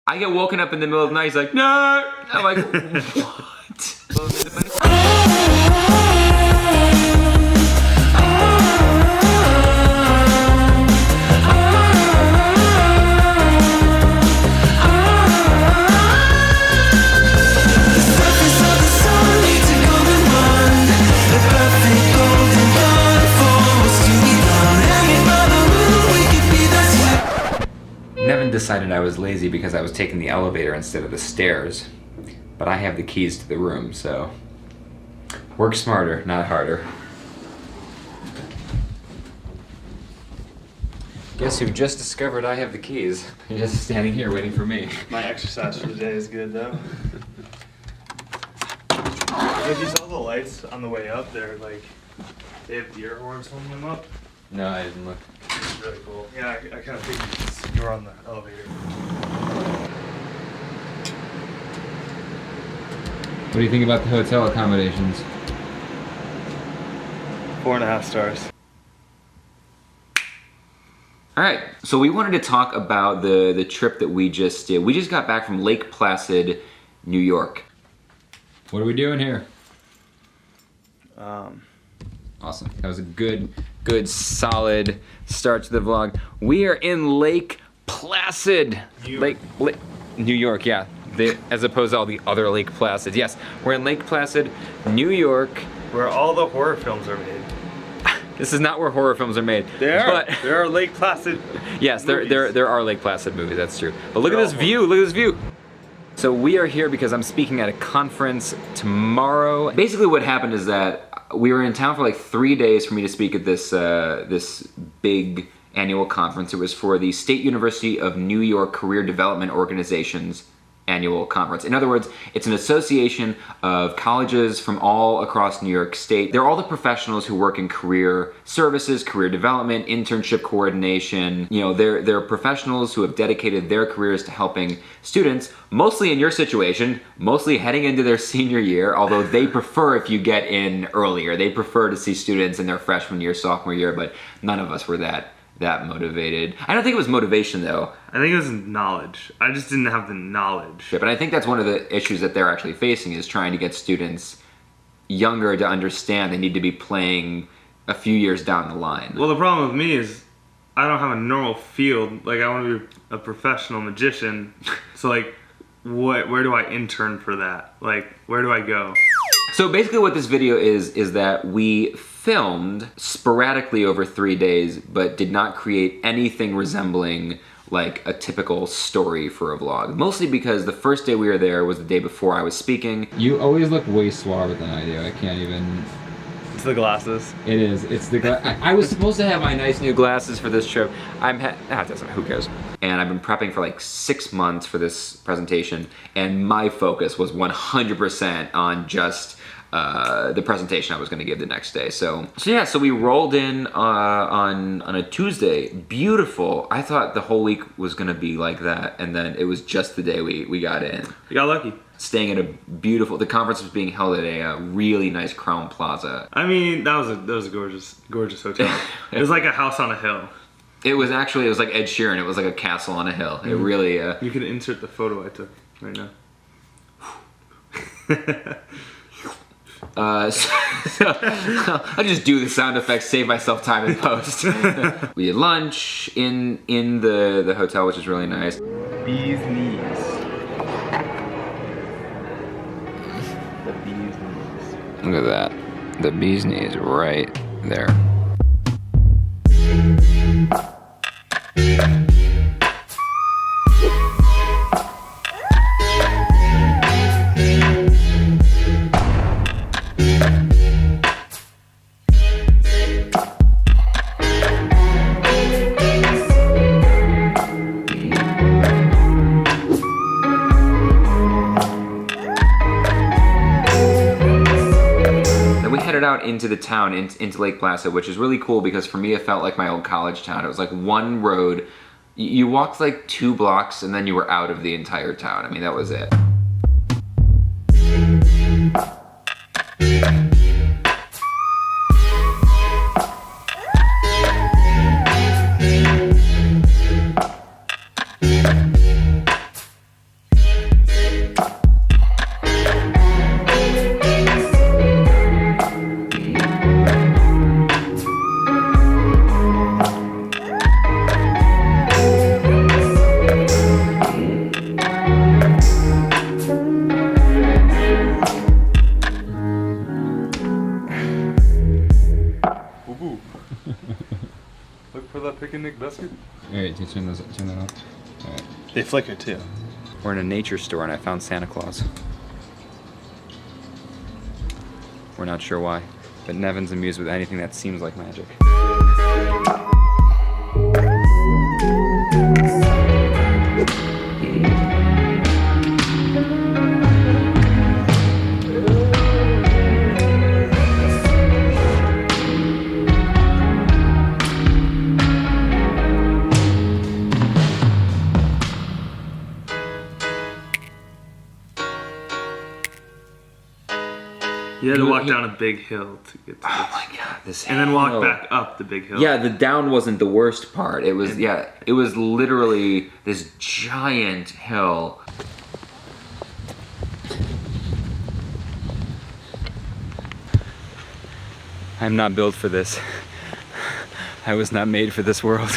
I get woken up in the middle of the night, he's like, no! I'm like, what? Nevin decided I was lazy because I was taking the elevator instead of the stairs, but I have the keys to the room, so work smarter, not harder. Guess who just discovered I have the keys? You're just standing here waiting for me. My exercise for the day is good though. If you saw the lights on the way up there, like they have deer horns holding them up. No, I didn't look. It's really cool. Yeah, I kind of figured you were on the elevator. What do you think about the hotel accommodations? 4.5 stars. All right, so we wanted to talk about the trip that we just did. We just got back from Lake Placid, New York. What are we doing here? Awesome. That was a good, solid start to the vlog. We are in Lake Placid. New York, yeah. As opposed to all the other Lake Placids. Yes, we're in Lake Placid, New York. Where all the horror films are made. This is not where horror films are made. There are Lake Placid Yes, there are Lake Placid movies, that's true. But look at this view, look at this view. So we are here because I'm speaking at a conference tomorrow. Basically what happened is that we were in town for like 3 days for me to speak at this this big annual conference. It was for the State University of New York Career Development Organization's annual conference. In other words, it's an association of colleges from all across New York State. They're all the professionals who work in career services, career development, internship coordination. You know, they're professionals who have dedicated their careers to helping students, mostly in your situation, mostly heading into their senior year, although they prefer if you get in earlier. They prefer to see students in their freshman year, sophomore year, but none of us were that motivated. I don't think it was motivation though. I think it was knowledge. I just didn't have the knowledge. Yeah, but I think that's one of the issues that they're actually facing is trying to get students younger to understand they need to be playing a few years down the line. Well, the problem with me is I don't have a normal field. Like I want to be a professional magician. So like, where do I intern for that? Like, where do I go? So basically what this video is that we filmed sporadically over 3 days, but did not create anything resembling like a typical story for a vlog. Mostly because the first day we were there was the day before I was speaking. You always look way suaver than I do. I can't even... It's the glasses. It is. It's the I was supposed to have my nice new glasses for this trip. It doesn't, who cares? And I've been prepping for like 6 months for this presentation, and my focus was 100% on just the presentation I was going to give the next day. So yeah, so we rolled in on a Tuesday. Beautiful. I thought the whole week was going to be like that, and then it was just the day we got in. You got lucky. Staying at a beautiful, the conference was being held at a really nice Crown Plaza. I mean, that was a gorgeous hotel. It was like a house on a hill. It was like Ed Sheeran. It was like a castle on a hill. It really... You can insert the photo I took right now. So I'll just do the sound effects, save myself time in post. We had lunch in the hotel, which is really nice. Bee's knees. The bee's knees. Look at that. The bee's knees right there. Out into the town, into Lake Placid, which is really cool because for me it felt like my old college town. It was like one road. You walked like 2 blocks and then you were out of the entire town. I mean, that was it. that's good. All right, turn that off. All right. They flicker too. We're in a nature store and I found Santa Claus. We're not sure why, but Nevin's amused with anything that seems like magic. You had to walk down a big hill to get to Oh this. my god, this And then walk hill. back up the big hill. Yeah, the down wasn't the worst part. It was, it was literally this giant hill. I'm not built for this. I was not made for this world.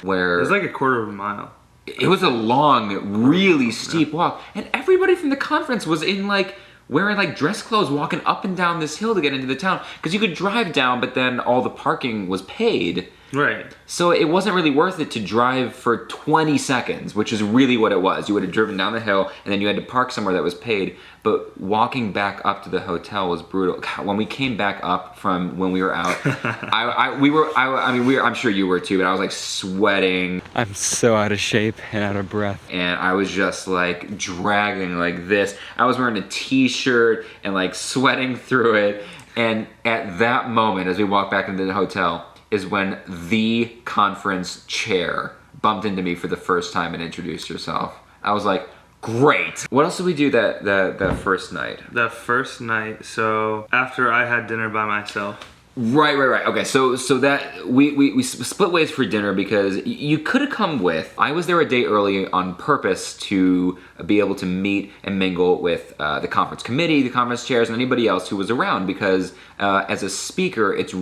Where It was like a quarter of a mile. it was a long, really steep walk, and everybody from the conference was in like wearing like dress clothes, walking up and down this hill to get into the town. Because you could drive down, but then all the parking was paid. Right. So it wasn't really worth it to drive for 20 seconds, which is really what it was. You would have driven down the hill, and then you had to park somewhere that was paid. But walking back up to the hotel was brutal. God, when we came back up from when we were out, I'm sure you were too, but I was like sweating. I'm so out of shape and out of breath. And I was just like dragging like this. I was wearing a t-shirt and like sweating through it. And at that moment, as we walked back into the hotel, is when the conference chair bumped into me for the first time and introduced herself. I was like, great. What else did we do that first night? That first night, so after I had dinner by myself. Right. Okay, so that we split ways for dinner because you could have come with. I was there a day early on purpose to be able to meet and mingle with the conference committee, the conference chairs, and anybody else who was around because as a speaker, it's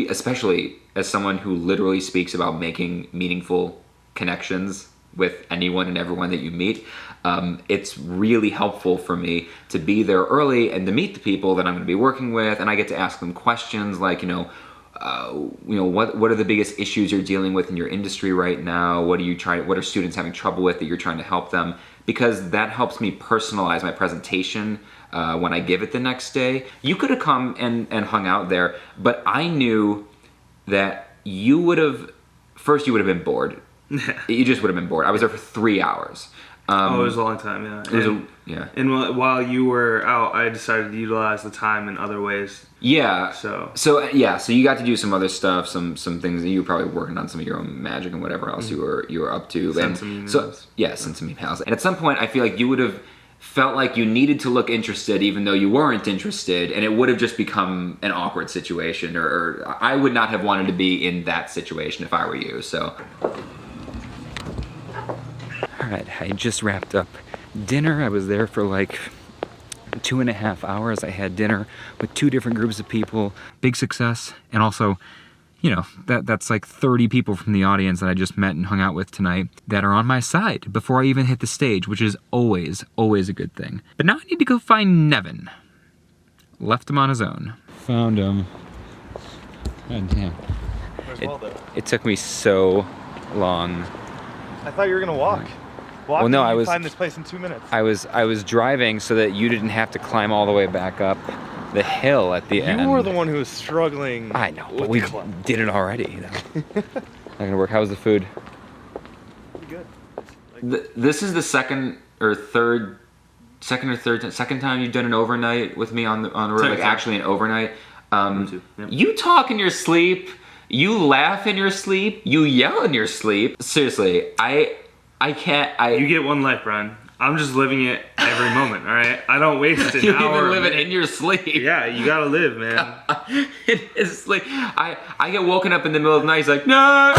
especially as someone who literally speaks about making meaningful connections with anyone and everyone that you meet, it's really helpful for me to be there early and to meet the people that I'm going to be working with, and I get to ask them questions like, what are the biggest issues you're dealing with in your industry right now? What are students having trouble with that you're trying to help them? Because that helps me personalize my presentation when I give it the next day. You could have come and hung out there, but I knew that you would have been bored. You just would have been bored. I was there for 3 hours. It was a long time, yeah. And while you were out, I decided to utilize the time in other ways. Yeah. So you got to do some other stuff, some things that you were probably working on, some of your own magic and whatever else you were up to. Send some emails. Send some emails. And at some point, I feel like you would have felt like you needed to look interested even though you weren't interested, and it would have just become an awkward situation, or I would not have wanted to be in that situation if I were you. So. Alright, I just wrapped up dinner. I was there for like 2.5 hours. I had dinner with 2 different groups of people. Big success. And also, that's like 30 people from the audience that I just met and hung out with tonight that are on my side before I even hit the stage, which is always a good thing. But now I need to go find Nevin. Left him on his own. Found him. God damn. Where's Waldo? It took me so long. I thought you were gonna walk. Well, no, I was. Find this place in 2 minutes. I was driving so that you didn't have to climb all the way back up the hill at the end. You were the one who was struggling. I know, but with we the club. did it already. Not gonna work. How was the food? Pretty good. This is the second or third time you've done an overnight with me on the road. Like actually an overnight. Too. Yep. You talk in your sleep. You laugh in your sleep. You yell in your sleep. Seriously, I can't. You get one life, Brian. I'm just living it every moment, all right? I don't waste an You hour. even live it in your sleep. Yeah, you gotta live, man. It's like I get woken up in the middle of the night. It's like no.